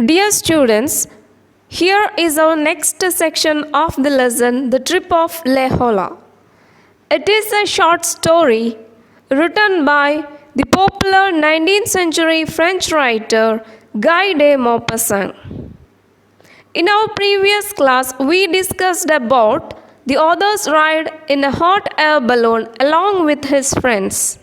Dear students, here is our next section of the lesson, The Trip of Le Hola. It is a short story written by the popular 19th century French writer Guy de Maupassant. In our previous class, we discussed about the author's ride in a hot air balloon along with his friends.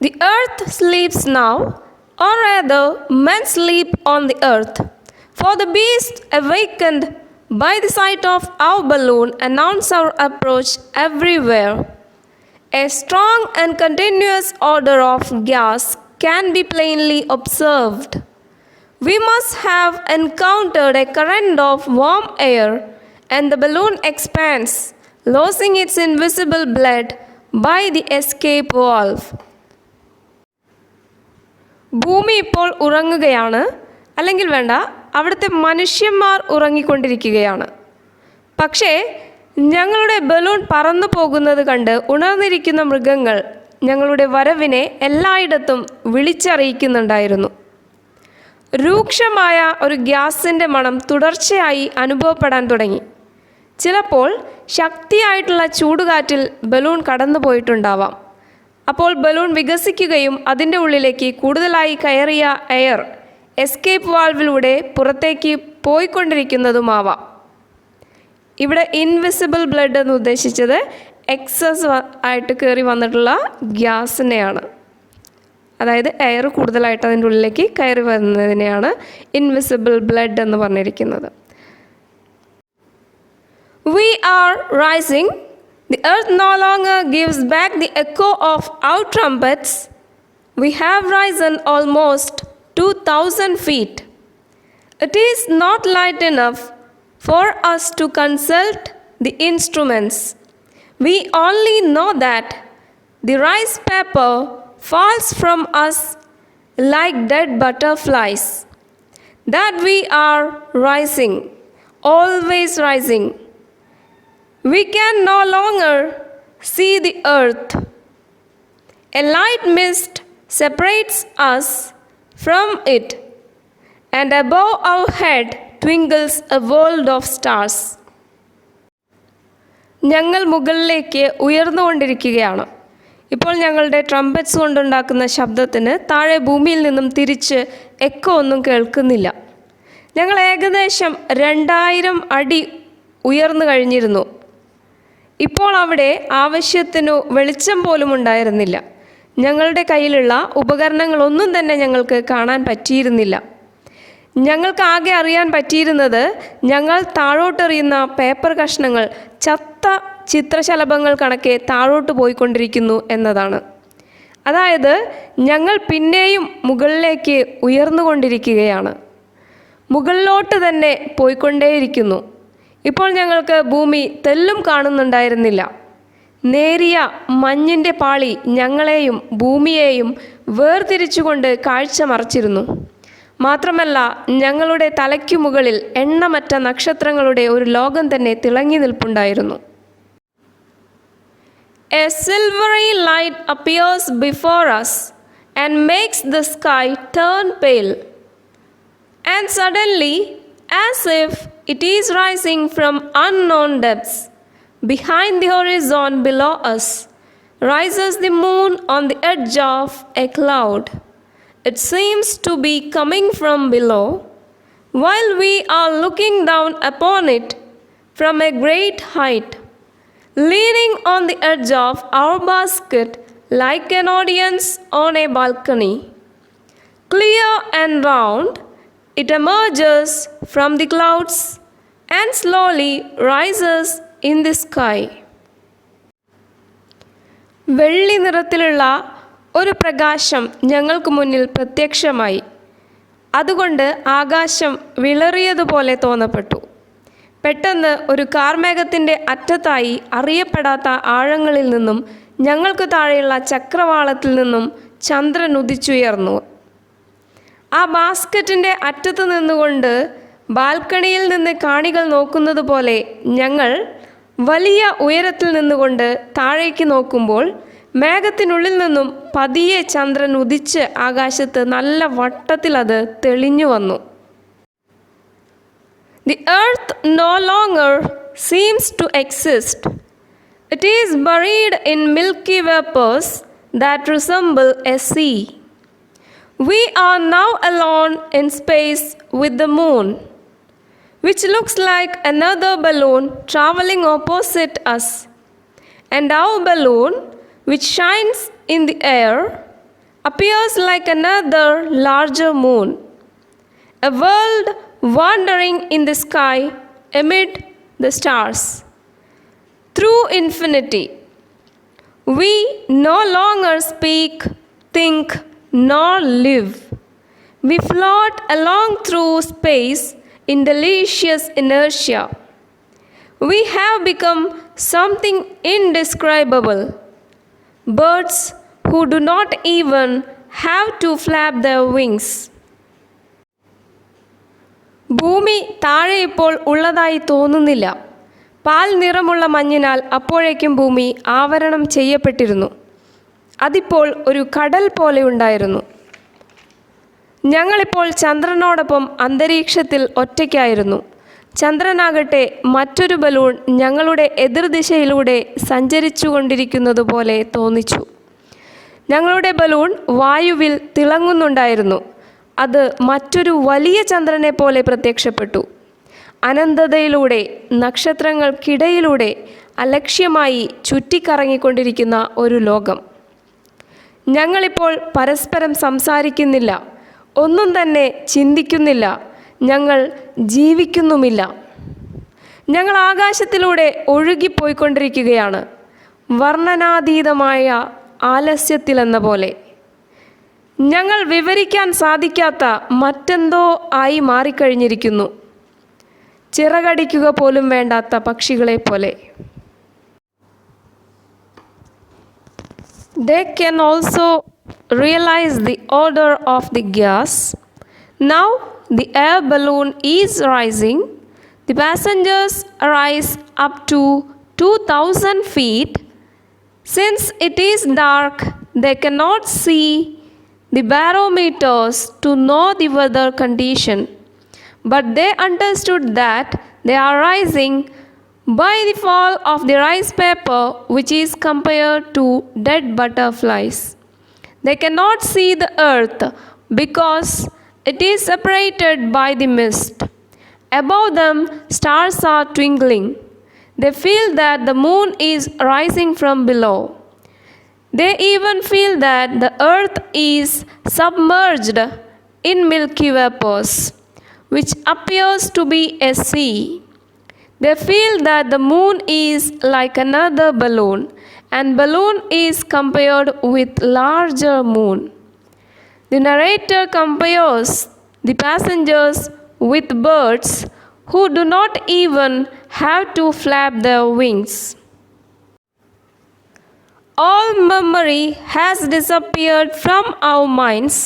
The earth sleeps now, or rather, men sleep on the earth. For the beasts awakened by the sight of our balloon announce our approach everywhere. A strong and continuous odor of gas can be plainly observed. We must have encountered a current of warm air, and the balloon expands, losing its invisible blood by the escape valve. ഭൂമി ഇപ്പോൾ ഉറങ്ങുകയാണ്, അല്ലെങ്കിൽ വേണ്ട, അവിടുത്തെ മനുഷ്യന്മാർ ഉറങ്ങിക്കൊണ്ടിരിക്കുകയാണ്. പക്ഷേ ഞങ്ങളുടെ balloon പറന്നു പോകുന്നത് കണ്ട് ഉണർന്നിരിക്കുന്ന മൃഗങ്ങൾ ഞങ്ങളുടെ വരവിനെ എല്ലായിടത്തും വിളിച്ചറിയിക്കുന്നുണ്ടായിരുന്നു. രൂക്ഷമായ ഒരു ഗ്യാസിൻ്റെ മണം തുടർച്ചയായി അനുഭവപ്പെടാൻ തുടങ്ങി. ചിലപ്പോൾ ശക്തിയായിട്ടുള്ള ചൂടുകാറ്റിൽ ബലൂൺ കടന്നു പോയിട്ടുണ്ടാവാം. അപ്പോൾ ബലൂൺ വികസിക്കുകയും അതിൻ്റെ ഉള്ളിലേക്ക് കൂടുതലായി കയറിയ എയർ എസ്കേപ്പ് വാൾവിലൂടെ പുറത്തേക്ക് പോയിക്കൊണ്ടിരിക്കുന്നതുമാവാം. ഇവിടെ ഇൻവിസിബിൾ ബ്ലഡ് എന്ന് ഉദ്ദേശിച്ചത് എക്സസ് ആയിട്ട് കയറി വന്നിട്ടുള്ള ഗ്യാസിനെയാണ്. അതായത് എയർ കൂടുതലായിട്ട് അതിൻ്റെ ഉള്ളിലേക്ക് കയറി വരുന്നതിനെയാണ് ഇൻവിസിബിൾ ബ്ലഡ് എന്ന് പറഞ്ഞിരിക്കുന്നത്. We are rising. The earth no longer gives back the echo of our trumpets. We have risen almost 2,000 feet. It is not light enough for us to consult the instruments. We only know that the rice paper falls from us like dead butterflies. That we are rising, always rising. We can no longer see the earth. A light mist separates us from it, and above our head twinkles a world of stars. ഞങ്ങൾ മുകളിലേക്ക് ഉയർന്നുകൊണ്ടിരിക്കുകയാണ്. ഇപ്പോൾ ഞങ്ങളുടെ trumpets കൊണ്ടുണ്ടാക്കുന്ന ശബ്ദത്തിന് താഴെ ഭൂമിയിൽ നിന്നും തിരിച്ച് എക്കോ ഒന്നും കേൾക്കുന്നില്ല. ഞങ്ങൾ ഏകദേശം 2000 അടി ഉയർന്നു കഴിഞ്ഞിരുന്നു. ഇപ്പോൾ അവിടെ ആവശ്യത്തിനു വെളിച്ചം പോലും ഉണ്ടായിരുന്നില്ല. ഞങ്ങളുടെ കയ്യിലുള്ള ഉപകരണങ്ങളൊന്നും തന്നെ ഞങ്ങൾക്ക് കാണാൻ പറ്റിയിരുന്നില്ല. ഞങ്ങൾക്ക് ആകെ അറിയാൻ പറ്റിയിരുന്നത് ഞങ്ങൾ താഴോട്ടെറിയുന്ന പേപ്പർ കഷ്ണങ്ങൾ ചത്ത ചിത്രശലഭങ്ങൾ കണക്കെ താഴോട്ട് പോയിക്കൊണ്ടിരിക്കുന്നു എന്നതാണ്. അതായത് ഞങ്ങൾ പിന്നെയും മുകളിലേക്ക് ഉയർന്നുകൊണ്ടിരിക്കുകയാണ്, മുകളിലോട്ട് തന്നെ പോയിക്കൊണ്ടേയിരിക്കുന്നു. ഇപ്പോൾ ഞങ്ങൾക്ക് ഭൂമി തെല്ലും കാണുന്നുണ്ടായിരുന്നില്ല. നേരിയ മഞ്ഞിൻ്റെ പാളി ഞങ്ങളെയും ഭൂമിയെയും വേർതിരിച്ചുകൊണ്ട് കാഴ്ച മറച്ചിരുന്നു. മാത്രമല്ല, ഞങ്ങളുടെ തലയ്ക്കു മുകളിൽ എണ്ണമറ്റ നക്ഷത്രങ്ങളുടെ ഒരു ലോകം തന്നെ തിളങ്ങി നിൽപ്പുണ്ടായിരുന്നു. A silvery light appears before us and makes the sky turn pale. And suddenly, as if it is rising from unknown depths, behind the horizon below us, rises the moon on the edge of a cloud. It seems to be coming from below, while we are looking down upon it from a great height, leaning on the edge of our basket like an audience on a balcony. Clear and round, it emerges from the clouds and slowly rises in the sky. വെള്ളി നിറത്തിലുള്ള ഒരു പ്രകാശം ഞങ്ങൾക്ക് മുന്നിൽ പ്രത്യക്ഷമായി. അതുകൊണ്ട് ആകാശം വിളറിയതുപോലെ തോന്നപ്പെട്ടു. പെട്ടെന്ന് ഒരു കാർമേഘത്തിൻ്റെ അറ്റത്തായി അറിയപ്പെടാത്ത ആഴങ്ങളിൽ നിന്നും ഞങ്ങൾക്ക് താഴെയുള്ള ചക്രവാളത്തിൽ നിന്നും ചന്ദ്രൻ ഉദിച്ചുയർന്നു. ആ ബാസ്ക്കറ്റിൻ്റെ അറ്റത്ത് നിന്നുകൊണ്ട് ബാൽക്കണിയിൽ നിന്ന് കാണികൾ നോക്കുന്നത് പോലെ ഞങ്ങൾ വലിയ ഉയരത്തിൽ നിന്നുകൊണ്ട് താഴേക്ക് നോക്കുമ്പോൾ മേഘത്തിനുള്ളിൽ നിന്നും പതിയെ ചന്ദ്രൻ ഉദിച്ച് ആകാശത്ത് നല്ല വട്ടത്തിൽ അത് തെളിഞ്ഞു വന്നു. The earth no longer seems to exist. It is buried in milky vapors that resemble a sea. We are now alone in space with the moon, which looks like another balloon traveling opposite us. And our balloon, which shines in the air, appears like another larger moon, a world wandering in the sky amid the stars. Through infinity, we no longer speak, think, nor live. We float along through space in delicious inertia. We have become something indescribable, birds who do not even have to flap their wings. ഭൂമി താഴെ ഇപ്പോൾ ഉള്ളതായി തോന്നുന്നില്ല. പാൽ നിറമുള്ള മഞ്ഞിനാൽ അപ്പോഴേക്കും ഭൂമി ആവരണം ചെയ്യപ്പെട്ടിരുന്നു. അതിപ്പോൾ ഒരു കടൽ പോലെ ഉണ്ടായിരുന്നു. ഞങ്ങളിപ്പോൾ ചന്ദ്രനോടൊപ്പം അന്തരീക്ഷത്തിൽ ഒറ്റയ്ക്കായിരുന്നു. ചന്ദ്രനാകട്ടെ മറ്റൊരു ബലൂൺ ഞങ്ങളുടെ എതിർദിശയിലൂടെ സഞ്ചരിച്ചു കൊണ്ടിരിക്കുന്നത് പോലെ തോന്നിച്ചു. ഞങ്ങളുടെ ബലൂൺ വായുവിൽ തിളങ്ങുന്നുണ്ടായിരുന്നു. അത് മറ്റൊരു വലിയ ചന്ദ്രനെ പോലെ പ്രത്യക്ഷപ്പെട്ടു. അനന്തതയിലൂടെ നക്ഷത്രങ്ങൾക്കിടയിലൂടെ അലക്ഷ്യമായി ചുറ്റിക്കറങ്ങിക്കൊണ്ടിരിക്കുന്ന ഒരു ലോകം. ഞങ്ങളിപ്പോൾ പരസ്പരം സംസാരിക്കുന്നില്ല, ഒന്നും തന്നെ ചിന്തിക്കുന്നില്ല, ഞങ്ങൾ ജീവിക്കുന്നുമില്ല. ഞങ്ങൾ ആകാശത്തിലൂടെ ഒഴുകിപ്പോയിക്കൊണ്ടിരിക്കുകയാണ്, വർണ്ണനാതീതമായ ആലസ്യത്തിലെന്ന പോലെ. ഞങ്ങൾ വിവരിക്കാൻ സാധിക്കാത്ത മറ്റെന്തോ ആയി മാറിക്കഴിഞ്ഞിരിക്കുന്നു, ചിറകടിക്കുക പോലും വേണ്ടാത്ത പക്ഷികളെ പോലെ. They can also realize the odor of the gas. Now the air balloon is rising. The passengers rise up to 2,000 feet. Since it is dark, they cannot see the barometers to know the weather condition. But they understood that they are rising by the fall of the rice paper, which is compared to dead butterflies. They cannot see the earth because it is separated by the mist. Above them, stars are twinkling. They feel that the moon is rising from below. They even feel that the earth is submerged in milky vapors, which appears to be a sea. They feel that the moon is like another balloon and balloon is compared with larger moon. The narrator compares the passengers with birds who do not even have to flap their wings. All memory has disappeared from our minds,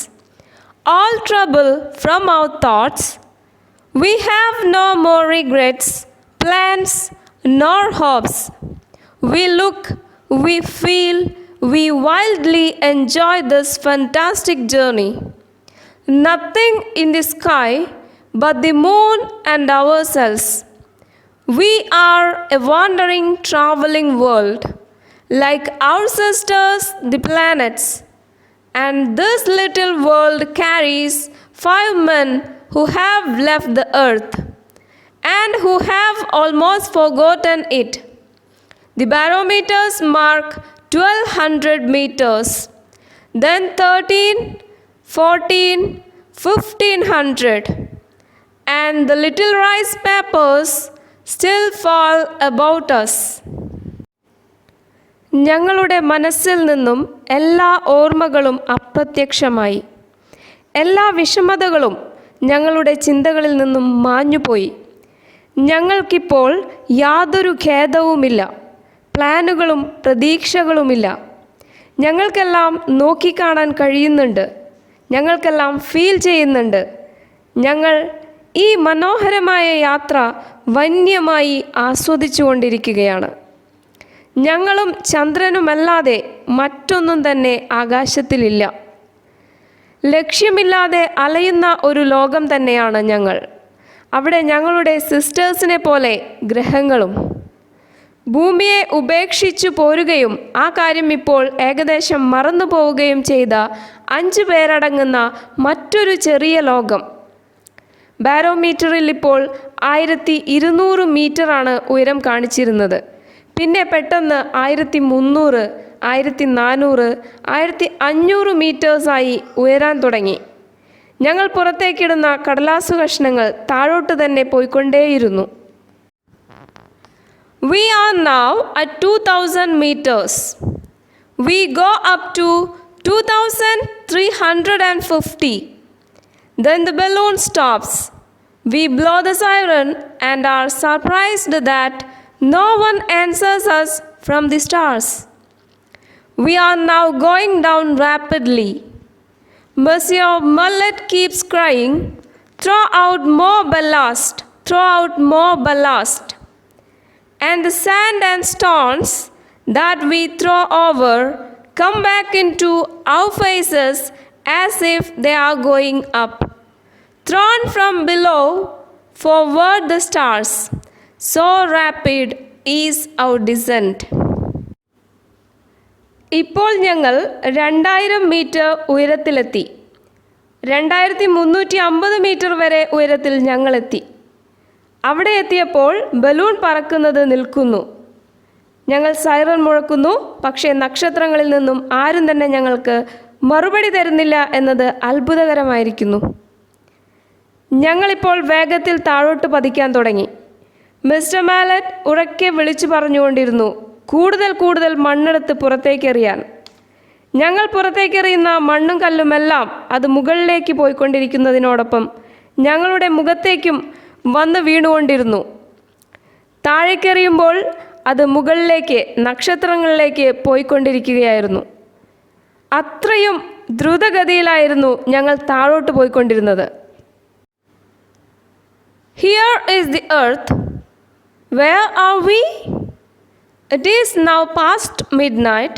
all trouble from our thoughts. We have no more regrets, plans, nor hopes. We look, we feel, we wildly enjoy this fantastic journey. Nothing in the sky but the moon and ourselves. We are a wandering, traveling world, like our sisters, the planets. And this little world carries 5 men who have left the earth and who have almost forgotten it. The barometers mark 1200 meters, then 13, 14, 1500, and the little rice papers still fall about us. ഞങ്ങളുടെ മനസ്സിൽ നിന്നും എല്ലാ ഓർമ്മകളും അപ്രത്യക്ഷമായി. എല്ലാ വിഷമതകളും ഞങ്ങളുടെ ചിന്തകളിൽ നിന്നും മാഞ്ഞുപോയി. ഞങ്ങൾക്കിപ്പോൾ യാതൊരു ഖേദവുമില്ല, പ്ലാനുകളും പ്രതീക്ഷകളുമില്ല. ഞങ്ങൾക്കെല്ലാം നോക്കിക്കാണാൻ കഴിയുന്നുണ്ട്, ഞങ്ങൾക്കെല്ലാം ഫീൽ ചെയ്യുന്നുണ്ട്. ഞങ്ങൾ ഈ മനോഹരമായ യാത്ര വന്യമായി ആസ്വദിച്ചുകൊണ്ടിരിക്കുകയാണ്. ഞങ്ങളും ചന്ദ്രനുമല്ലാതെ മറ്റൊന്നും തന്നെ ആകാശത്തിലില്ല. ലക്ഷ്യമില്ലാതെ അലയുന്ന ഒരു ലോകം തന്നെയാണ് ഞങ്ങൾ. അവിടെ ഞങ്ങളുടെ സിസ്റ്റേഴ്സിനെ പോലെ ഗ്രഹങ്ങളും. ഭൂമിയെ ഉപേക്ഷിച്ചു പോരുകയും ആ കാര്യം ഇപ്പോൾ ഏകദേശം മറന്നു പോവുകയും ചെയ്ത 5 പേരടങ്ങുന്ന മറ്റൊരു ചെറിയ ലോകം. ബാരോമീറ്ററിൽ ഇപ്പോൾ 1200 മീറ്ററാണ് ഉയരം കാണിച്ചിരുന്നത്. പിന്നെ പെട്ടെന്ന് 1300, 1400, 1500 മീറ്റേഴ്സായി ഉയരാൻ തുടങ്ങി. ഞങ്ങൾ പുറത്തേക്കിടുന്ന കടലാസു കഷ്ണങ്ങൾ താഴോട്ട് തന്നെ പോയിക്കൊണ്ടേയിരുന്നു. We are now at 2000 meters. We go up to 2350. Then the balloon stops. We blow the siren and are surprised that no one answers us from the stars. We are now going down rapidly. Monsieur Mullet keeps crying, "Throw out more ballast, throw out more ballast." And the sand and stones that we throw over come back into our faces as if they are going up, thrown from below forward the stars. So rapid is our descent. ഇപ്പോൾ ഞങ്ങൾ 2000 metre ഉയരത്തിലെത്തി. 2350 metre വരെ ഉയരത്തിൽ ഞങ്ങളെത്തി. അവിടെ എത്തിയപ്പോൾ balloon പറക്കുന്നത് നിൽക്കുന്നു. ഞങ്ങൾ siren മുഴക്കുന്നു. പക്ഷേ നക്ഷത്രങ്ങളിൽ നിന്നും ആരും തന്നെ ഞങ്ങൾക്ക് മറുപടി തരുന്നില്ല എന്നത് അത്ഭുതകരമായിരിക്കുന്നു. ഞങ്ങളിപ്പോൾ വേഗത്തിൽ താഴോട്ട് പതിക്കാൻ തുടങ്ങി. മിസ്റ്റർ മാലറ്റ് ഉറക്കെ വിളിച്ചു പറഞ്ഞുകൊണ്ടിരുന്നു, കൂടുതൽ കൂടുതൽ മണ്ണെടുത്ത് പുറത്തേക്കെറിയാൻ. ഞങ്ങൾ പുറത്തേക്കെറിയുന്ന മണ്ണും കല്ലുമെല്ലാം അത് മുകളിലേക്ക് പോയിക്കൊണ്ടിരിക്കുന്നതിനോടൊപ്പം ഞങ്ങളുടെ മുഖത്തേക്കും വന്ന് വീണുകൊണ്ടിരുന്നു. താഴേക്കെറിയുമ്പോൾ അത് മുകളിലേക്ക് നക്ഷത്രങ്ങളിലേക്ക് പോയിക്കൊണ്ടിരിക്കുകയായിരുന്നു. അത്രയും ദ്രുതഗതിയിലായിരുന്നു ഞങ്ങൾ താഴോട്ട് പോയിക്കൊണ്ടിരുന്നത്. Here is the earth. Where are we? It is now past midnight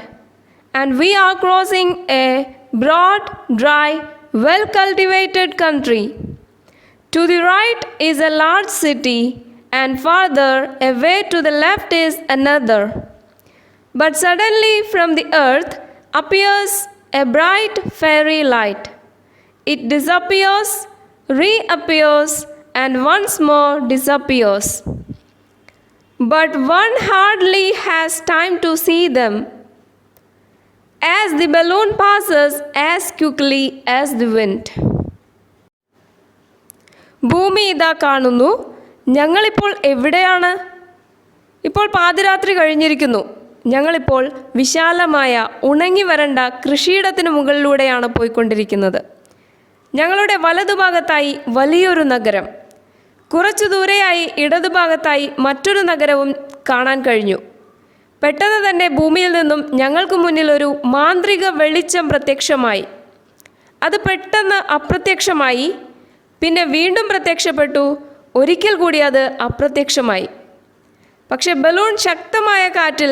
and we are crossing a broad, dry, well-cultivated country. To the right is a large city and farther away to the left is another. But suddenly from the earth appears a bright fairy light. It disappears, reappears, and once more disappears. But one hardly has time to see them, as the balloon passes as quickly as the wind. ഭൂമി ഇതാ കാണുന്നു. ഞങ്ങളിപ്പോൾ എവിടെയാണ്? ഇപ്പോൾ പാതിരാത്രി കഴിഞ്ഞിരിക്കുന്നു. ഞങ്ങളിപ്പോൾ വിശാലമായ ഉണങ്ങി വരണ്ട കൃഷിയിടത്തിന് മുകളിലൂടെയാണ് പോയിക്കൊണ്ടിരിക്കുന്നത്. ഞങ്ങളുടെ വലതുഭാഗത്തായി വലിയൊരു നഗരം, കുറച്ചു ദൂരെയായി ഇടതുഭാഗത്തായി മറ്റൊരു നഗരവും കാണാൻ കഴിഞ്ഞു. പെട്ടെന്ന് തന്നെ ഭൂമിയിൽ നിന്നും ഞങ്ങൾക്ക് മുന്നിൽ ഒരു മാന്ത്രിക വെളിച്ചം പ്രത്യക്ഷമായി. അത് പെട്ടെന്ന് അപ്രത്യക്ഷമായി, പിന്നെ വീണ്ടും പ്രത്യക്ഷപ്പെട്ടു, ഒരിക്കൽ കൂടി അത് അപ്രത്യക്ഷമായി. പക്ഷെ ബലൂൺ ശക്തമായ കാറ്റിൽ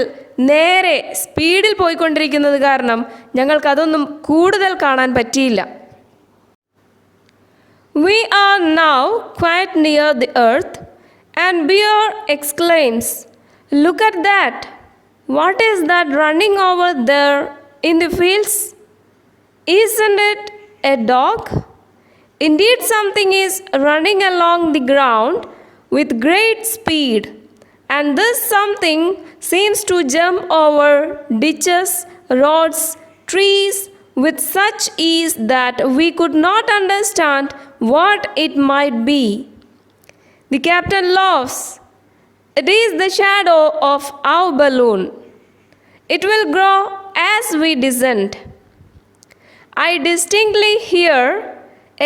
നേരെ സ്പീഡിൽ പോയിക്കൊണ്ടിരിക്കുന്നത് കാരണം ഞങ്ങൾക്കതൊന്നും കൂടുതൽ കാണാൻ പറ്റിയില്ല. We are now quite near the earth, and Bear exclaims, "Look at that! What is that running over there in the fields? Isn't it a dog? Indeed, something is running along the ground with great speed, and this something seems to jump over ditches, roads, trees with such ease that we could not understand what it might be." The captain laughs. It is the shadow of our balloon. It will grow as we descend. I distinctly hear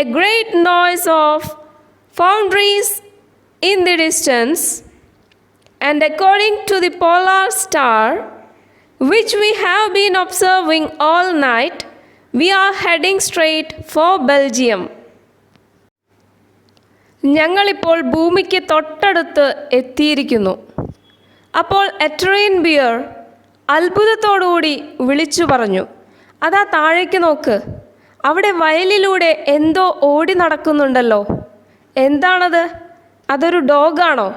a great noise of foundries in the distance, and according to the polar star, which we have been observing all night, we are heading straight for Belgium. ഞങ്ങളിപ്പോൾ ഭൂമിക്ക് തൊട്ടടുത്ത് എത്തിയിരിക്കുന്നു. അപ്പോൾ എട്രിയൻ beer അത്ഭുതത്തോടുകൂടി വിളിച്ചു പറഞ്ഞു, "അതാ താഴേക്ക് നോക്ക്, അവിടെ വയലിലൂടെ എന്തോ ഓടി നടക്കുന്നുണ്ടല്ലോ. എന്താണത്? അതൊരു ഡോഗാണോ?"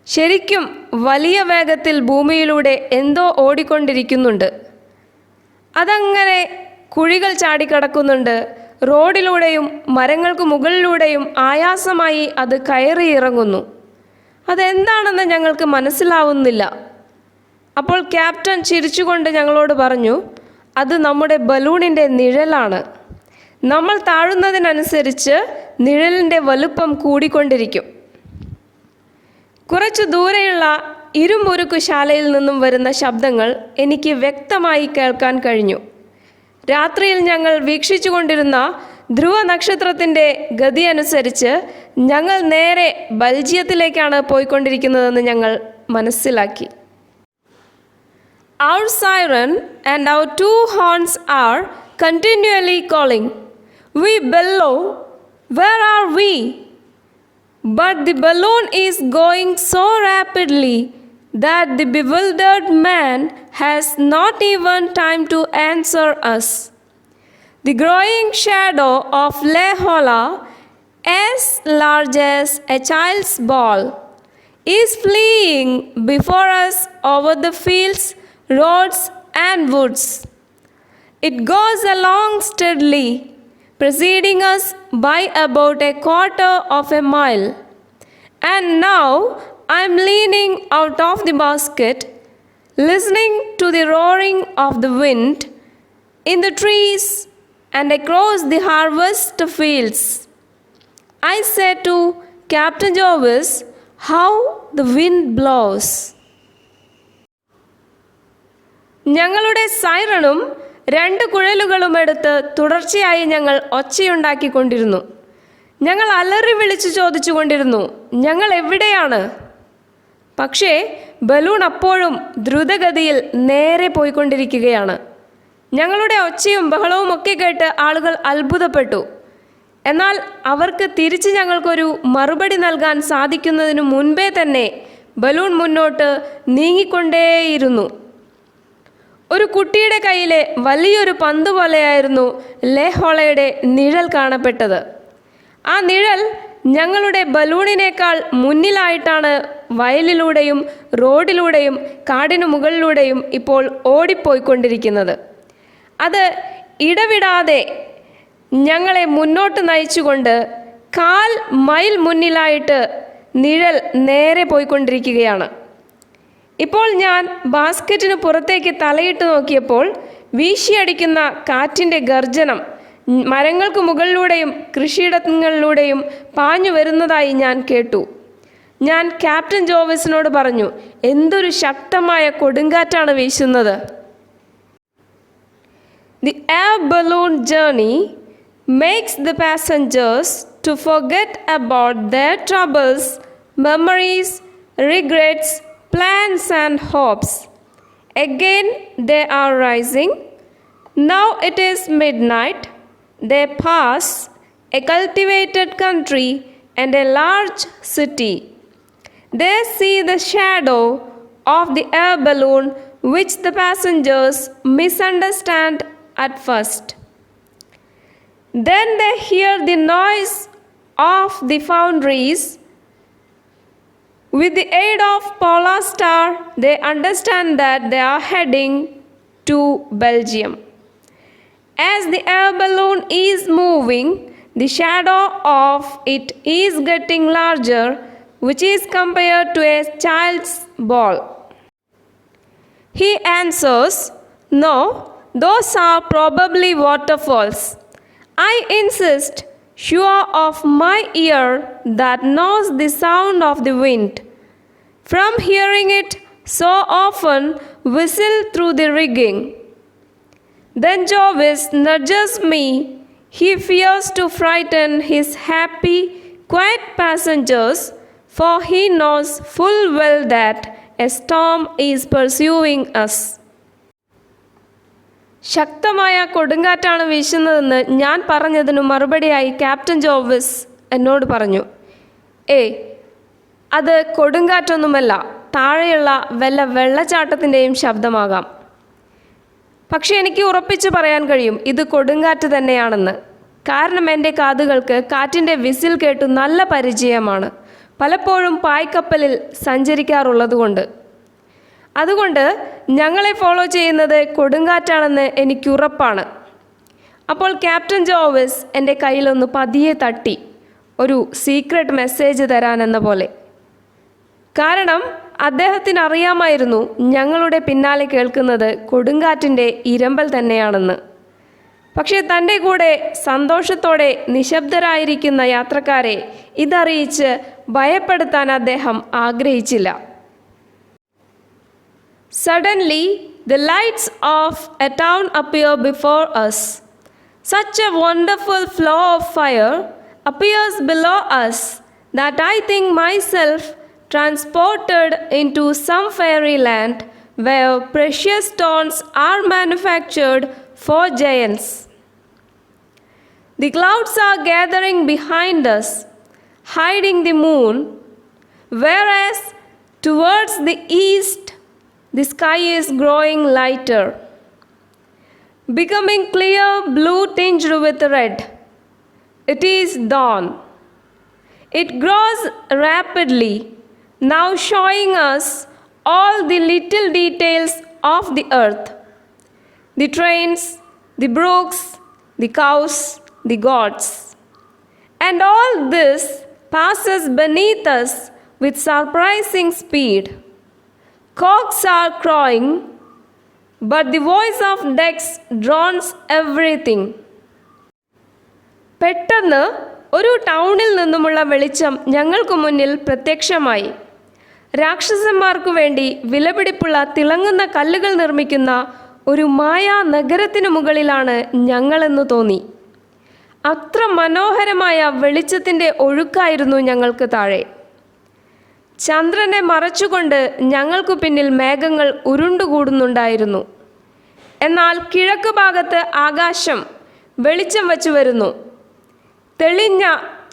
ശരിക്കും വലിയ വേഗത്തിൽ ഭൂമിയിലൂടെ എന്തോ ഓടിക്കൊണ്ടിരിക്കുന്നുണ്ട്. അതങ്ങനെ കുഴികൾ ചാടിക്കടക്കുന്നുണ്ട്. റോഡിലൂടെയും മരങ്ങൾക്ക് മുകളിലൂടെയും ആയാസമായി അത് കയറിയിറങ്ങുന്നു. അതെന്താണെന്ന് ഞങ്ങൾക്ക് മനസ്സിലാവുന്നില്ല. അപ്പോൾ ക്യാപ്റ്റൻ ചിരിച്ചുകൊണ്ട് ഞങ്ങളോട് പറഞ്ഞു, "അത് നമ്മുടെ ബലൂണിൻ്റെ നിഴലാണ്. നമ്മൾ താഴുന്നതിനനുസരിച്ച് നിഴലിൻ്റെ വലുപ്പം കൂടിക്കൊണ്ടിരിക്കും." കുറച്ചു ദൂരെയുള്ള ഇരുമ്പുരുക്കുശാലയിൽ നിന്നും വരുന്ന ശബ്ദങ്ങൾ എനിക്ക് വ്യക്തമായി കേൾക്കാൻ കഴിഞ്ഞു. രാത്രിയിൽ ഞങ്ങൾ വീക്ഷിച്ചു കൊണ്ടിരുന്ന ധ്രുവ നക്ഷത്രത്തിൻ്റെ ഗതി അനുസരിച്ച് ഞങ്ങൾ നേരെ ബെൽജിയത്തിലേക്കാണ് പോയിക്കൊണ്ടിരിക്കുന്നതെന്ന് ഞങ്ങൾ മനസ്സിലാക്കി. Our siren and our two horns are continually calling. We bellow, "Where are we?" But the balloon is going so rapidly that the bewildered man has not even time to answer us. The growing shadow of Le Hola, as large as a child's ball, is fleeing before us over the fields, roads, and woods. It goes along steadily, preceding us by about a quarter of a mile. And now I am leaning out of the basket, listening to the roaring of the wind in the trees and across the harvest fields. I said to Captain Jarvis, "How the wind blows!" ഞങ്ങളുടെ സൈറണും 2 കുഴലുകളും എടുത്ത് തുടർച്ചയായി ഞങ്ങൾ ഒച്ചയുണ്ടാക്കിക്കൊണ്ടിരുന്നു. ഞങ്ങൾ അലറി വിളിച്ചു ചോദിച്ചു കൊണ്ടിരുന്നു, "ഞങ്ങൾ എവിടെയാണ്?" പക്ഷേ ബലൂൺ അപ്പോഴും ദ്രുതഗതിയിൽ നേരെ പോയിക്കൊണ്ടിരിക്കുകയാണ്. ഞങ്ങളുടെ ഒച്ചയും ബഹളവും ഒക്കെ കേട്ട് ആളുകൾ അത്ഭുതപ്പെട്ടു. എന്നാൽ അവർക്ക് തിരിച്ച് ഞങ്ങൾക്കൊരു മറുപടി നൽകാൻ സാധിക്കുന്നതിനു മുൻപേ തന്നെ ബലൂൺ മുന്നോട്ട് നീങ്ങിക്കൊണ്ടേയിരുന്നു. ഒരു കുട്ടിയുടെ കയ്യിലെ വലിയൊരു പന്ത് പോലെയായിരുന്നു ലെ ഹോളയുടെ നിഴൽ കാണപ്പെട്ടത്. ആ നിഴൽ ഞങ്ങളുടെ ബലൂണിനേക്കാൾ മുന്നിലായിട്ടാണ് വയലിലൂടെയും റോഡിലൂടെയും കാടിനു മുകളിലൂടെയും ഇപ്പോൾ ഓടിപ്പോയിക്കൊണ്ടിരിക്കുന്നത്. അത് ഇടവിടാതെ ഞങ്ങളെ മുന്നോട്ട് നയിച്ചുകൊണ്ട് 1/4 മൈൽ മുന്നിലായിട്ട് നിഴൽ നേരെ പോയിക്കൊണ്ടിരിക്കുകയാണ്. ഇപ്പോൾ ഞാൻ ബാസ്ക്കറ്റിന് പുറത്തേക്ക് തലയിട്ട് നോക്കിയപ്പോൾ വീശിയടിക്കുന്ന കാറ്റിൻ്റെ ഗർജനം മരങ്ങൾക്ക് മുകളിലൂടെയും കൃഷിയിടങ്ങളിലൂടെയും പാഞ്ഞു വരുന്നതായി ഞാൻ കേട്ടു. ഞാൻ ക്യാപ്റ്റൻ ജോവിസിനോട് പറഞ്ഞു, എന്തൊരു ശക്തമായ കൊടുങ്കാറ്റാണ് വീശുന്നത്. The air balloon journey makes the passengers to forget about their troubles, memories, regrets, plans and hopes. Again they are rising. Now it is midnight. They pass a cultivated country and a large city. They see the shadow of the air balloon, which the passengers misunderstand at first. Then they hear the noise of the foundries. With the aid of Polar Star, they understand that they are heading to Belgium. As the air balloon is moving, the shadow of it is getting larger, which is compared to a child's ball. He answers, "No, those are probably waterfalls. I insist, sure of my ear that knows the sound of the wind, from hearing it so often whistle through the rigging." Then Jovis nudges me. He fears to frighten his happy, quiet passengers, for he knows full well that a storm is pursuing us. ശക്തമായ കൊടുങ്കാറ്റാണ് വീശുന്നതെന്ന് ഞാൻ പറഞ്ഞതിനു മറുപടിയായി captain Jovees എന്നോട് പറഞ്ഞു, അത് കൊടുങ്കാറ്റൊന്നുമല്ല, താഴെയുള്ള വല്ല വെള്ളച്ചാട്ടത്തിൻ്റെയും ശബ്ദമാകാം. പക്ഷെ എനിക്ക് ഉറപ്പിച്ച് പറയാൻ കഴിയും ഇത് കൊടുങ്കാറ്റ് തന്നെയാണെന്ന്. കാരണം എൻ്റെ കാതുകൾക്ക് കാറ്റിൻ്റെ വിസിൽ കേട്ടു നല്ല പരിചയമാണ്, പലപ്പോഴും പായ്ക്കപ്പലിൽ സഞ്ചരിക്കാറുള്ളതുകൊണ്ട്. അതുകൊണ്ട് ഞങ്ങളെ ഫോളോ ചെയ്യുന്നത് കൊടുങ്കാറ്റാണെന്ന് എനിക്കുറപ്പാണ്. അപ്പോൾ ക്യാപ്റ്റൻ ജോവിസ് എൻ്റെ കയ്യിലൊന്ന് പതിയെ തട്ടി, ഒരു സീക്രട്ട് മെസ്സേജ് തരാനെന്ന പോലെ. കാരണം അദ്ദേഹത്തിന് അറിയാമായിരുന്നു ഞങ്ങളുടെ പിന്നാലെ കേൾക്കുന്നത് കൊടുങ്കാറ്റിൻ്റെ ഇരമ്പൽ തന്നെയാണെന്ന്. പക്ഷേ തൻ്റെ കൂടെ സന്തോഷത്തോടെ നിശബ്ദരായിരിക്കുന്ന യാത്രക്കാരെ ഇതറിയിച്ച് ഭയപ്പെടുത്താൻ അദ്ദേഹം ആഗ്രഹിച്ചില്ല. Suddenly, the lights of a town appear before us. Such a wonderful flow of fire appears below us that I think myself transported into some fairyland where precious stones are manufactured for giants. The clouds are gathering behind us, hiding the moon, whereas towards the east the sky is growing lighter, becoming clear blue tinged with red. It is dawn. It grows rapidly, now showing us all the little details of the earth: the trains, the brooks, the cows, the gods. And all this passes beneath us with surprising speed. Cocks are crowing, but the voice of ducks drowns everything. പെട്ടെന്ന് ഒരു ടൗണിൽ നിന്നുമുള്ള വെളിച്ചം ഞങ്ങൾക്ക് മുന്നിൽ പ്രത്യക്ഷമായി. രാക്ഷസന്മാർക്കു വേണ്ടി വിലപിടിപ്പുള്ള തിളങ്ങുന്ന കല്ലുകൾ നിർമ്മിക്കുന്ന ഒരു മായാ നഗരത്തിനു മുകളിലാണ് ഞങ്ങളെന്ന് തോന്നി. അത്ര മനോഹരമായ വെളിച്ചത്തിൻ്റെ ഒഴുക്കായിരുന്നു ഞങ്ങൾക്ക് താഴെ. ചന്ദ്രനെ മറച്ചുകൊണ്ട് ഞങ്ങൾക്കു പിന്നിൽ മേഘങ്ങൾ ഉരുണ്ടുകൂടുന്നുണ്ടായിരുന്നു. എന്നാൽ കിഴക്ക് ഭാഗത്ത് ആകാശം വെളിച്ചം വച്ചു വരുന്നു. തെളിഞ്ഞ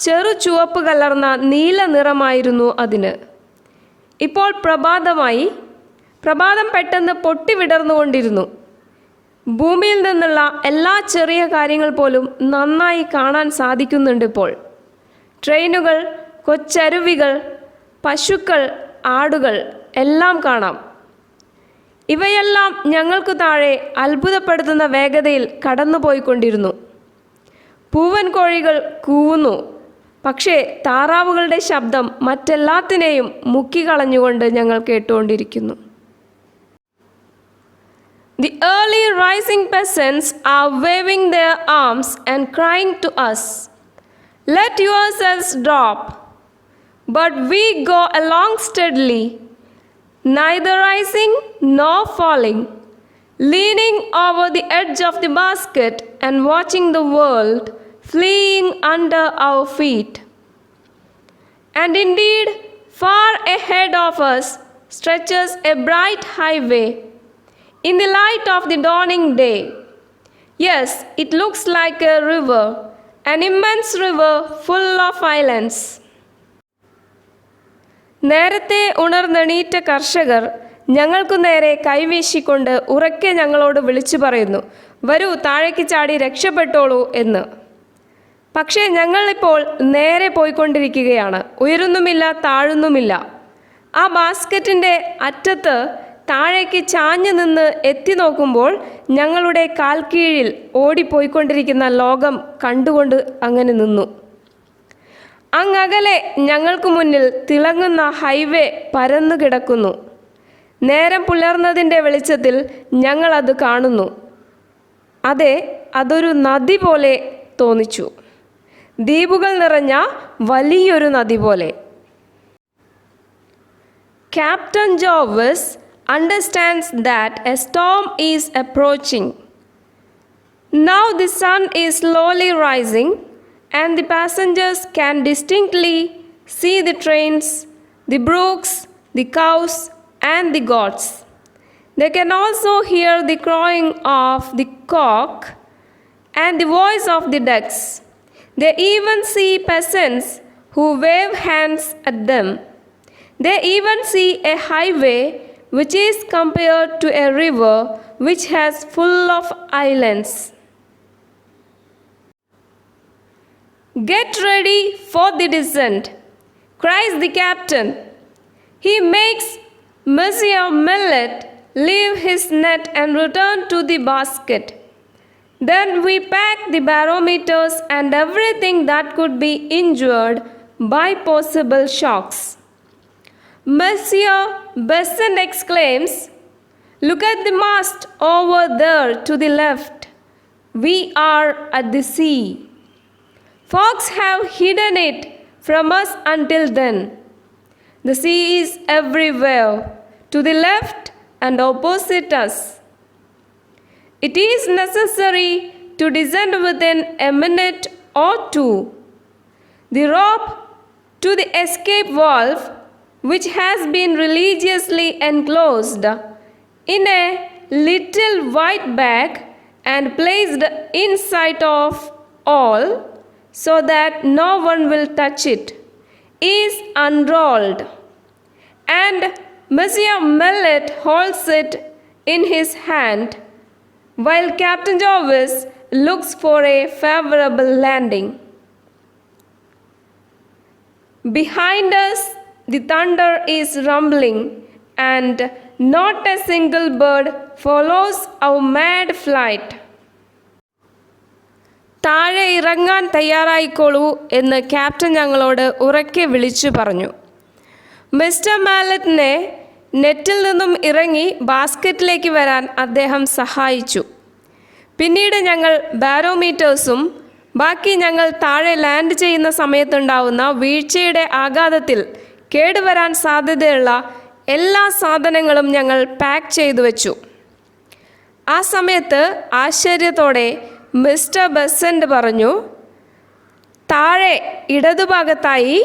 ചെറു ചുവപ്പ് കലർന്ന നീല നിറമായിരുന്നു അതിന്. ഇപ്പോൾ പ്രഭാതമായി. പ്രഭാതം പെട്ടെന്ന് പൊട്ടിവിടർന്നുകൊണ്ടിരുന്നു. ഭൂമിയിൽ നിന്നുള്ള എല്ലാ ചെറിയ കാര്യങ്ങൾ പോലും നന്നായി കാണാൻ സാധിക്കുന്നുണ്ടിപ്പോൾ. ട്രെയിനുകൾ, കൊച്ചരുവികൾ, പശുക്കൾ, ആടുകൾ എല്ലാം കാണാം. ഇവയെല്ലാം ഞങ്ങൾക്ക് താഴെ അത്ഭുതപ്പെടുത്തുന്ന വേഗതയിൽ കടന്നുപോയിക്കൊണ്ടിരുന്നു. പൂവൻ കോഴികൾ കൂവുന്നു, പക്ഷേ താറാവുകളുടെ ശബ്ദം മറ്റെല്ലാത്തിനെയും മുക്കിക്കളഞ്ഞുകൊണ്ട് ഞങ്ങൾ കേട്ടുകൊണ്ടിരിക്കുന്നു. The early rising peasants are waving their arms and crying to us, "Let yourselves drop. but we go along steadily, neither rising nor falling, leaning over the edge of the basket and watching the world fleeing under our feet. And indeed, far ahead of us stretches a bright highway in the light of the dawning day. Yes, it looks like a river, an immense river full of islands. നേരത്തെ ഉണർന്നെണീറ്റ കർഷകർ ഞങ്ങൾക്കു നേരെ കൈവീശിക്കൊണ്ട് ഉറക്കെ ഞങ്ങളോട് വിളിച്ചു പറയുന്നു, വരൂ, താഴേക്ക് ചാടി രക്ഷപ്പെട്ടോളൂ എന്ന്. പക്ഷേ ഞങ്ങളിപ്പോൾ നേരെ പോയിക്കൊണ്ടിരിക്കുകയാണ്, ഉയരുന്നുമില്ല താഴുന്നുമില്ല. ആ ബാസ്ക്കറ്റിൻ്റെ അറ്റത്ത് താഴേക്ക് ചാഞ്ഞു നിന്ന് എത്തി നോക്കുമ്പോൾ ഞങ്ങളുടെ കാൽ കീഴിൽ ഓടിപ്പോയിക്കൊണ്ടിരിക്കുന്ന ലോകം കണ്ടുകൊണ്ട് അങ്ങനെ നിന്നു. അങ്ങകലെ ഞങ്ങൾക്ക് മുന്നിൽ തിളങ്ങുന്ന ഹൈവേ പരന്നു കിടക്കുന്നു. നേരം പുലർന്നതിൻ്റെ വെളിച്ചത്തിൽ ഞങ്ങളത് കാണുന്നു. അതെ, അതൊരു നദി പോലെ തോന്നിച്ചു, ദ്വീപുകൾ നിറഞ്ഞ വലിയൊരു നദി പോലെ. Captain Jarvis understands that a storm is approaching. Now the sun is slowly rising, and the passengers can distinctly see the trains, the brooks, the cows, and the goats. They can also hear the crowing of the cock and the voice of the ducks. They even see peasants who wave hands at them. They even see a highway which is compared to a river which has full of islands. Get ready for the descent, cries the captain. He makes Monsieur Millet leave his net and return to the basket. Then we pack the barometers and everything that could be injured by possible shocks. Monsieur Besant exclaims, "Look at the mast over there to the left. We are at the sea. Fogs have hidden it from us until then. The sea is everywhere, to the left and opposite us. It is necessary to descend within a minute or two. The rope to the escape valve, which has been religiously enclosed in a little white bag and placed in sight of all, so that no one will touch it, is unrolled, and Monsieur Millet holds it in his hand, while Captain Jarvis looks for a favorable landing. Behind us, the thunder is rumbling, and not a single bird follows our mad flight." താഴെ ഇറങ്ങാൻ തയ്യാറായിക്കോളൂ എന്ന് captain ഞങ്ങളോട് ഉറക്കെ വിളിച്ചു പറഞ്ഞു. Mister മാലറ്റിനെ നെറ്റിൽ നിന്നും ഇറങ്ങി ബാസ്ക്കറ്റിലേക്ക് വരാൻ അദ്ദേഹം സഹായിച്ചു. പിന്നീട് ഞങ്ങൾ ബാരോമീറ്റേഴ്സും ബാക്കി ഞങ്ങൾ താഴെ ലാൻഡ് ചെയ്യുന്ന സമയത്തുണ്ടാവുന്ന വീഴ്ചയുടെ ആഘാതത്തിൽ കേടുവരാൻ സാധ്യതയുള്ള എല്ലാ സാധനങ്ങളും ഞങ്ങൾ പാക്ക് ചെയ്തു വച്ചു. ആ സമയത്ത് ആശ്ചര്യത്തോടെ മിസ്റ്റർ ബെസന്റ് പറഞ്ഞു, താഴെ ഇടതുഭാഗത്തായി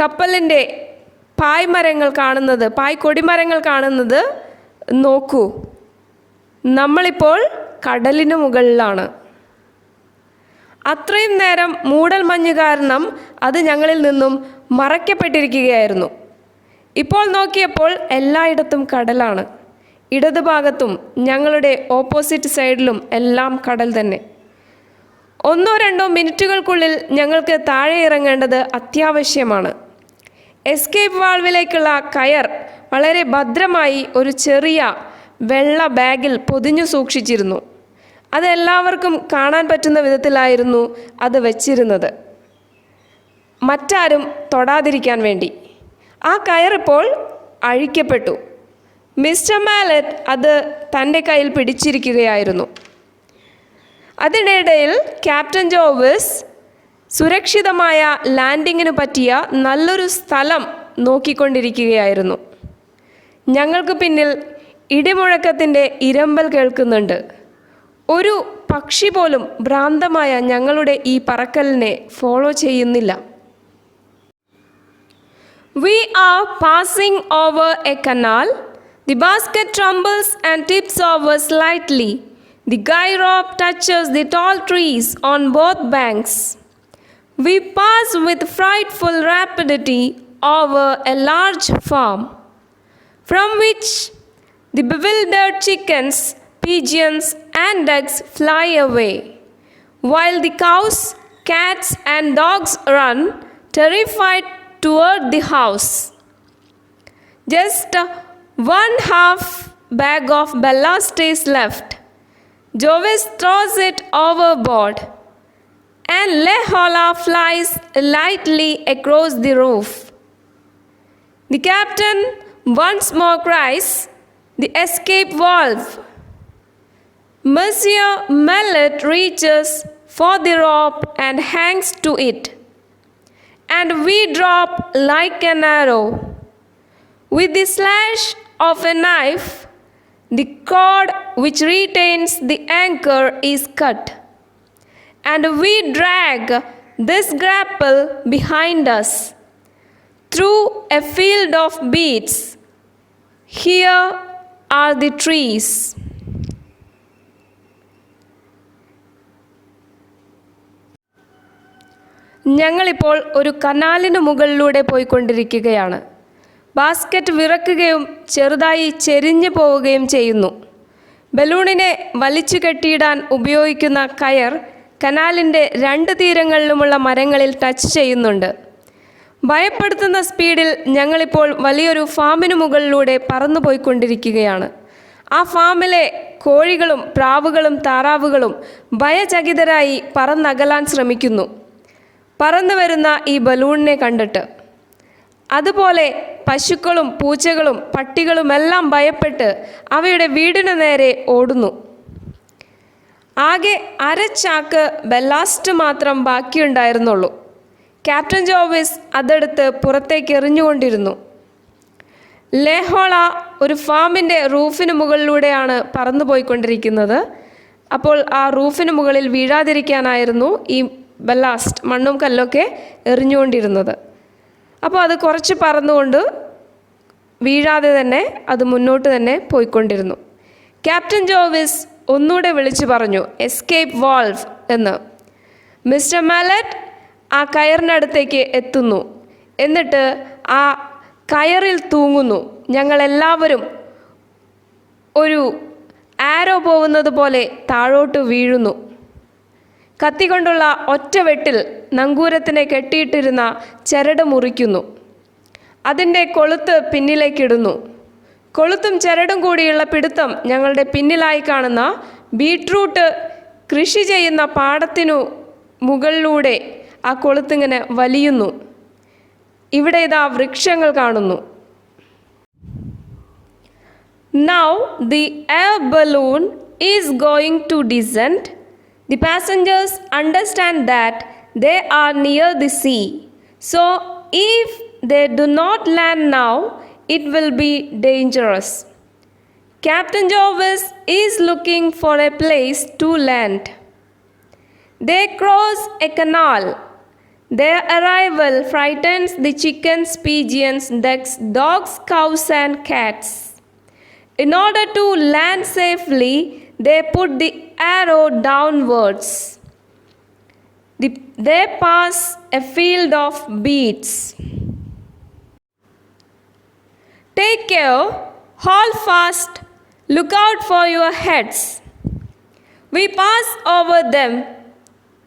കപ്പലിൻ്റെ കൊടിമരങ്ങൾ കാണുന്നത് നോക്കൂ, നമ്മളിപ്പോൾ കടലിനു മുകളിലാണ്. അത്രയും നേരം മൂടൽമഞ്ഞ് കാരണം അത് ഞങ്ങളിൽ നിന്നും മറയ്ക്കപ്പെട്ടിരിക്കുകയായിരുന്നു. ഇപ്പോൾ നോക്കിയപ്പോൾ എല്ലായിടത്തും കടലാണ്. ഇടതുഭാഗത്തും ഞങ്ങളുടെ ഓപ്പോസിറ്റ് സൈഡിലും എല്ലാം കടൽ തന്നെ. 1-2 മിനിറ്റുകൾക്കുള്ളിൽ ഞങ്ങൾക്ക് താഴെ ഇറങ്ങേണ്ടത് അത്യാവശ്യമാണ്. എസ്കേപ്പ് വാൾവിലേക്കുള്ള കയർ വളരെ ഭദ്രമായി ഒരു ചെറിയ വെള്ള ബാഗിൽ പൊതിഞ്ഞു സൂക്ഷിച്ചിരുന്നു. അതെല്ലാവർക്കും കാണാൻ പറ്റുന്ന വിധത്തിലായിരുന്നു അത് വച്ചിരുന്നത്, മറ്റാരും തൊടാതിരിക്കാൻ വേണ്ടി. ആ കയറിപ്പോൾ അഴിക്കപ്പെട്ടു. മിസ്റ്റർ മാലറ്റ് അത് തൻ്റെ കയ്യിൽ പിടിച്ചിരിക്കുകയായിരുന്നു. അതിനിടയിൽ ക്യാപ്റ്റൻ ജോർവിസ് സുരക്ഷിതമായ ലാൻഡിങ്ങിന് പറ്റിയ നല്ലൊരു സ്ഥലം നോക്കിക്കൊണ്ടിരിക്കുകയായിരുന്നു. ഞങ്ങൾക്ക് പിന്നിൽ ഇടിമുഴക്കത്തിൻ്റെ ഇരമ്പൽ കേൾക്കുന്നുണ്ട്. ഒരു പക്ഷി പോലും ഭ്രാന്തമായ ഞങ്ങളുടെ ഈ പറക്കലിനെ ഫോളോ ചെയ്യുന്നില്ല. We are passing over a canal. The basket trembles and tips over slightly. The guy rope touches the tall trees on both banks. We pass with frightful rapidity over a large farm, from which the bewildered chickens, pigeons, and ducks fly away, while the cows, cats, and dogs run, terrified, toward the house. Just one half bag of ballast is left. Jovis throws it overboard, and Lehola flies lightly across the roof. The captain once more cries, "The escape valve!" Monsieur Mallet reaches for the rope and hangs to it, and we drop like an arrow. With the slash of a knife, the cord which retains the anchor is cut, and we drag this grapple behind us through a field of beets. Here are the trees. ഞങ്ങളിപ്പോൾ ഒരു കനാലിന് മുകളിലൂടെ പോയിക്കൊണ്ടിരിക്കുകയാണ്. Basket വിറക്കുകയും ചെറുതായി ചെരിഞ്ഞു പോവുകയും ചെയ്യുന്നു. ബലൂണിനെ വലിച്ചു കെട്ടിയിടാൻ ഉപയോഗിക്കുന്ന കയർ കനാലിൻ്റെ രണ്ട് തീരങ്ങളിലുമുള്ള മരങ്ങളിൽ ടച്ച് ചെയ്യുന്നുണ്ട്. ഭയപ്പെടുത്തുന്ന സ്പീഡിൽ ഞങ്ങളിപ്പോൾ വലിയൊരു ഫാമിന് മുകളിലൂടെ പറന്നു പോയിക്കൊണ്ടിരിക്കുകയാണ്. ആ ഫാമിലെ കോഴികളും പ്രാവുകളും താറാവുകളും ഭയചകിതരായി പറന്നകലാൻ ശ്രമിക്കുന്നു പറന്നു വരുന്ന ഈ ബലൂണിനെ കണ്ടിട്ട്. അതുപോലെ പശുക്കളും പൂച്ചകളും പട്ടികളുമെല്ലാം ഭയപ്പെട്ട് അവയുടെ വീടിന് നേരെ ഓടുന്നു. ആകെ അരച്ചാക്ക് ബെല്ലാസ്റ്റ് മാത്രം ബാക്കിയുണ്ടായിരുന്നുള്ളൂ. ക്യാപ്റ്റൻ ജോവിസ് അതെടുത്ത് പുറത്തേക്ക് എറിഞ്ഞുകൊണ്ടിരുന്നു. ലെഹോള ഒരു ഫാമിൻ്റെ റൂഫിന് മുകളിലൂടെയാണ് പറന്നു പോയിക്കൊണ്ടിരിക്കുന്നത്. അപ്പോൾ ആ റൂഫിന് മുകളിൽ വീഴാതിരിക്കാനായിരുന്നു ഈ ബെല്ലാസ്റ്റ് മണ്ണും കല്ലൊക്കെ എറിഞ്ഞുകൊണ്ടിരുന്നത്. അപ്പോൾ അത് കുറച്ച് പറന്നുകൊണ്ട് വീഴാതെ തന്നെ അത് മുന്നോട്ട് തന്നെ പോയിക്കൊണ്ടിരുന്നു. ക്യാപ്റ്റൻ ജോവിസ് ഒന്നുകൂടെ വിളിച്ചു പറഞ്ഞു, "എസ്കേപ്പ് വാൾവ്" എന്ന്. മിസ്റ്റർ മാലറ്റ് ആ കയറിനടുത്തേക്ക് എത്തുന്നു. എന്നിട്ട് ആ കയറിൽ തൂങ്ങുന്നു. ഞങ്ങളെല്ലാവരും ഒരു ആരോ പോകുന്നത് പോലെ താഴോട്ട് വീഴുന്നു. കത്തികൊണ്ടുള്ള ഒറ്റ വെട്ടിൽ നങ്കൂരത്തിനെ കെട്ടിയിട്ടിരുന്ന ചരട് മുറിക്കുന്നു. അതിൻ്റെ കൊളുത്ത് പിന്നിലേക്കിടുന്നു. കൊളുത്തും ചരടും കൂടിയുള്ള പിടുത്തം ഞങ്ങളുടെ പിന്നിലായി കാണുന്ന ബീട്രൂട്ട് കൃഷി ചെയ്യുന്ന പാടത്തിനു മുകളിലൂടെ ആ കൊളുത്തിങ്ങനെ വലിയുന്നു. ഇവിടെ ഇതാ വൃക്ഷങ്ങൾ കാണുന്നു. Now the air balloon is going to descend. The passengers understand that they are near the sea. So if they do not land now, it will be dangerous. Captain Jovis is looking for a place to land. They cross a canal. Their arrival frightens the chickens, pigeons, ducks, dogs, cows, and cats. In order to land safely, they put the arrow downwards. They pass a field of beets. Take care, hold fast, look out for your heads. We pass over them.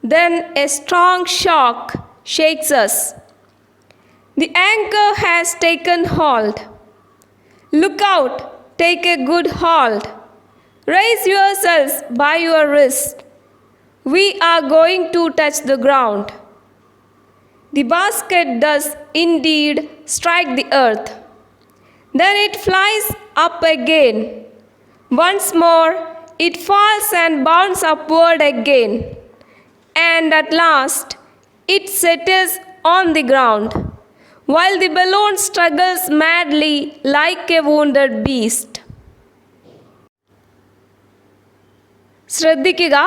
Then a strong shock shakes us. The anchor has taken hold. Look out, take a good hold. Raise yourselves by your wrist. We are going to touch the ground. The basket does indeed strike the earth. Then it flies up again. Once more, it falls and bounds upward again. And at last, it settles on the ground, while the balloon struggles madly like a wounded beast. ശ്രദ്ധിക്കുക,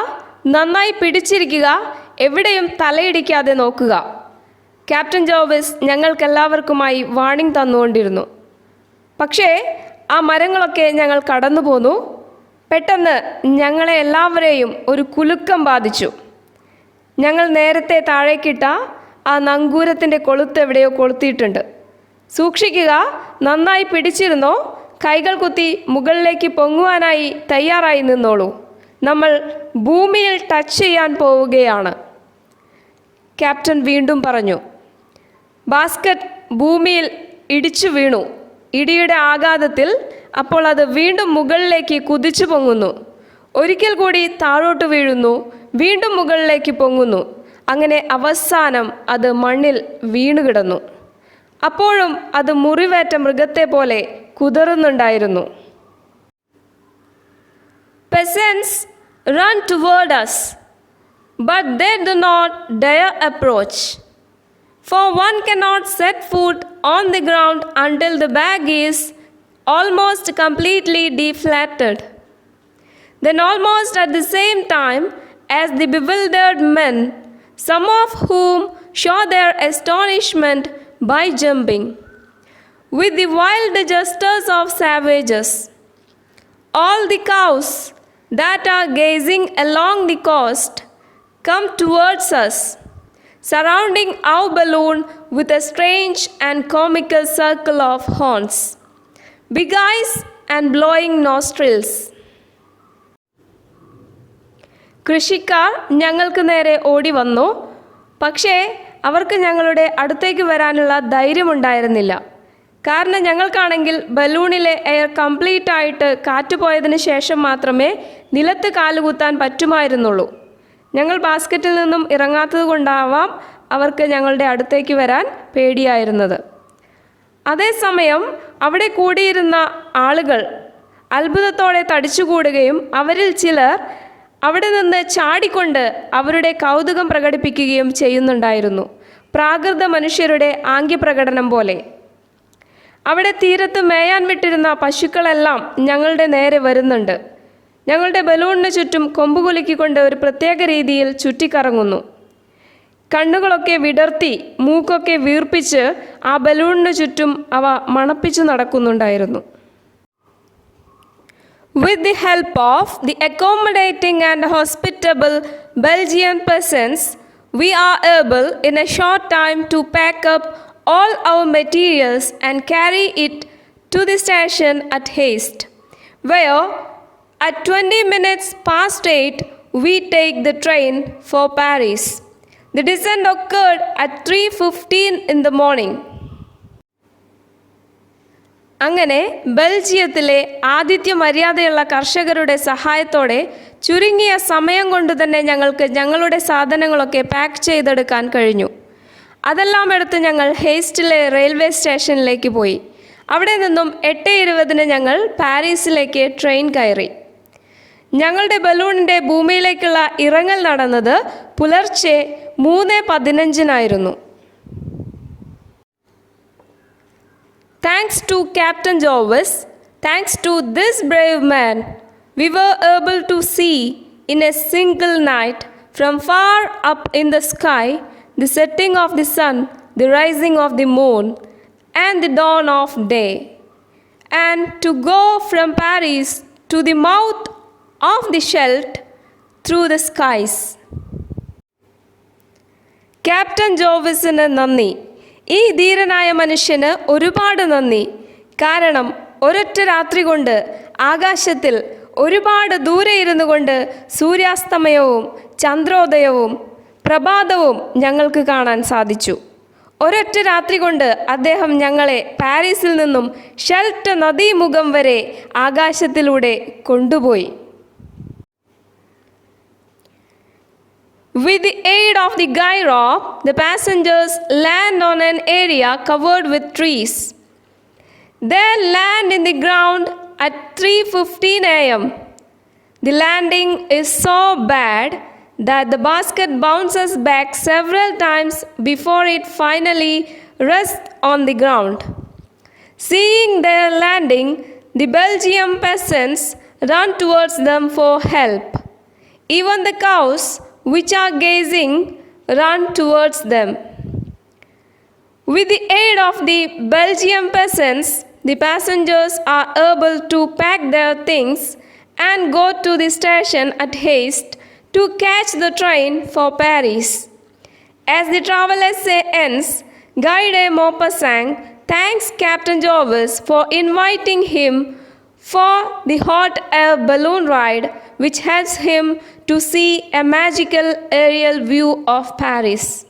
നന്നായി പിടിച്ചിരിക്കുക, എവിടെയും തലയിടിക്കാതെ നോക്കുക. Captain Jarvis ഞങ്ങൾക്കെല്ലാവർക്കുമായി warning തന്നുകൊണ്ടിരുന്നു. പക്ഷേ ആ മരങ്ങളൊക്കെ ഞങ്ങൾ കടന്നു പോന്നു. പെട്ടെന്ന് ഞങ്ങളെ എല്ലാവരെയും ഒരു കുലുക്കം ബാധിച്ചു. ഞങ്ങൾ നേരത്തെ താഴേക്കിട്ട ആ നങ്കൂരത്തിൻ്റെ കൊളുത്ത് എവിടെയോ കൊളുത്തിയിട്ടുണ്ട്. സൂക്ഷിക്കുക, നന്നായി പിടിച്ചിരുന്നോ, കൈകൾ കുത്തി മുകളിലേക്ക് പൊങ്ങുവാനായി തയ്യാറായി നിന്നോളൂ. നമ്മൾ ഭൂമിയിൽ ടച്ച് ചെയ്യാൻ പോവുകയാണ്. ക്യാപ്റ്റൻ വീണ്ടും പറഞ്ഞു. ബാസ്ക്കറ്റ് ഭൂമിയിൽ ഇടിച്ചു വീണു. ഇടിയുടെ ആഘാതത്തിൽ അപ്പോൾ അത് വീണ്ടും മുകളിലേക്ക് കുതിച്ചു പൊങ്ങുന്നു. ഒരിക്കൽ കൂടി താഴോട്ട് വീഴുന്നു, വീണ്ടും മുകളിലേക്ക് പൊങ്ങുന്നു. അങ്ങനെ അവസാനം അത് മണ്ണിൽ വീണുകിടന്നു. അപ്പോഴും അത് മുറിവേറ്റ മൃഗത്തെ പോലെ കുതറുന്നുണ്ടായിരുന്നു. Peasants run toward us, but they do not dare approach. For one cannot set foot on the ground until the bag is almost completely deflated. Then almost at the same time as the bewildered men, some of whom show their astonishment by jumping, with the wild gestures of savages, all the cows that are gazing along the coast come towards us, surrounding our balloon with a strange and comical circle of horns, big eyes and blowing nostrils. കൃഷിക്കാർ ഞങ്ങൾക്ക് നേരെ ഓടി വന്നു. പക്ഷേ അവർക്ക് ഞങ്ങളുടെ അടുത്തേക്ക് വരാനുള്ള ധൈര്യമുണ്ടായിരുന്നില്ല. കാരണം ഞങ്ങൾക്കാണെങ്കിൽ ബലൂണിലെ എയർ കംപ്ലീറ്റ് ആയിട്ട് കാറ്റ് പോയതിന് ശേഷം മാത്രമേ നിലത്ത് കാലുകുത്താൻ പറ്റുമായിരുന്നുള്ളൂ. ഞങ്ങൾ ബാസ്ക്കറ്റിൽ നിന്നും ഇറങ്ങാത്തത് കൊണ്ടാവാം അവർക്ക് ഞങ്ങളുടെ അടുത്തേക്ക് വരാൻ പേടിയായിരുന്നത്. അതേസമയം അവിടെ കൂടിയിരുന്ന ആളുകൾ അത്ഭുതത്തോടെ തടിച്ചുകൂടുകയും അവരിൽ ചിലർ അവിടെ നിന്ന് ചാടിക്കൊണ്ട് അവരുടെ കൗതുകം പ്രകടിപ്പിക്കുകയും ചെയ്യുന്നുണ്ടായിരുന്നു. പ്രാകൃത മനുഷ്യരുടെ ആംഗ്യപ്രകടനം പോലെ. അവിടെ തീരത്ത് മേയാൻ വിട്ടിരുന്ന പശുക്കളെല്ലാം ഞങ്ങളുടെ നേരെ വരുന്നുണ്ട്. ഞങ്ങളുടെ ബലൂണിന് ചുറ്റും കൊമ്പുകുലുക്കിക്കൊണ്ട് ഒരു പ്രത്യേക രീതിയിൽ ചുറ്റിക്കറങ്ങുന്നു. കണ്ണുകളൊക്കെ വിടർത്തി മൂക്കൊക്കെ വീർപ്പിച്ച് ആ ബലൂണിന് ചുറ്റും അവ മണപ്പിച്ചു നടക്കുന്നുണ്ടായിരുന്നു. With the help of the accommodating and hospitable Belgian peasants, we are able in a short time to pack up all our materials and carry it to the station at haste, where at 20 minutes past 8 we take the train for Paris. The descent occurred at 3:15 in the morning. അങ്ങനെ ബെൽജിയത്തിലെ ആതിഥ്യ മര്യാദയുള്ള കർഷകരുടെ സഹായത്തോടെ ചുരുങ്ങിയ സമയം കൊണ്ട് തന്നെ ഞങ്ങൾക്ക് ഞങ്ങളുടെ സാധനങ്ങളൊക്കെ പാക്ക് ചെയ്തെടുക്കാൻ കഴിഞ്ഞു. അതെല്ലാം എടുത്ത് ഞങ്ങൾ ഹേസ്റ്റിലെ റെയിൽവേ സ്റ്റേഷനിലേക്ക് പോയി. അവിടെ നിന്നും 8:20 ഞങ്ങൾ പാരീസിലേക്ക് ട്രെയിൻ കയറി. ഞങ്ങളുടെ ബലൂണിൻ്റെ ഭൂമിയിലേക്കുള്ള ഇറങ്ങൽ നടന്നത് പുലർച്ചെ 3:15 Thanks to Captain Jarvis, thanks to this brave man, we were able to see in a single night from far up in the sky the setting of the sun, the rising of the moon, and the dawn of day, and to go from Paris to the mouth of the Scheldt through the skies. Captain ജോർവിസിന് നന്ദി. ഈ ധീരനായ മനുഷ്യന് ഒരുപാട് നന്ദി. കാരണം ഒരൊറ്റ രാത്രി കൊണ്ട് ആകാശത്തിൽ ഒരുപാട് ദൂരെ ഇരുന്നു കൊണ്ട് സൂര്യാസ്തമയവും ചന്ദ്രോദയവും പ്രഭാതവും ഞങ്ങൾക്ക് കാണാൻ സാധിച്ചു. ഒരൊറ്റ രാത്രി കൊണ്ട് അദ്ദേഹം ഞങ്ങളെ പാരീസിൽ നിന്നും ഷെൽട്ട് നദീമുഖം വരെ ആകാശത്തിലൂടെ കൊണ്ടുപോയി. With the aid of the gyro, the passengers land on an area covered with trees. They land in the ground at 3:15 a.m. The landing is so bad that the basket bounces back several times before it finally rests on the ground. Seeing their landing, the Belgian peasants run towards them for help. Even the cows, which are gazing, run towards them. With the aid of the Belgian peasants, the passengers are able to pack their things and go to the station at haste to catch the train for Paris. As the travel essay ends, Guy de Maupassant thanks Captain Jarvis for inviting him for the hot air balloon ride, which helps him to see a magical aerial view of Paris.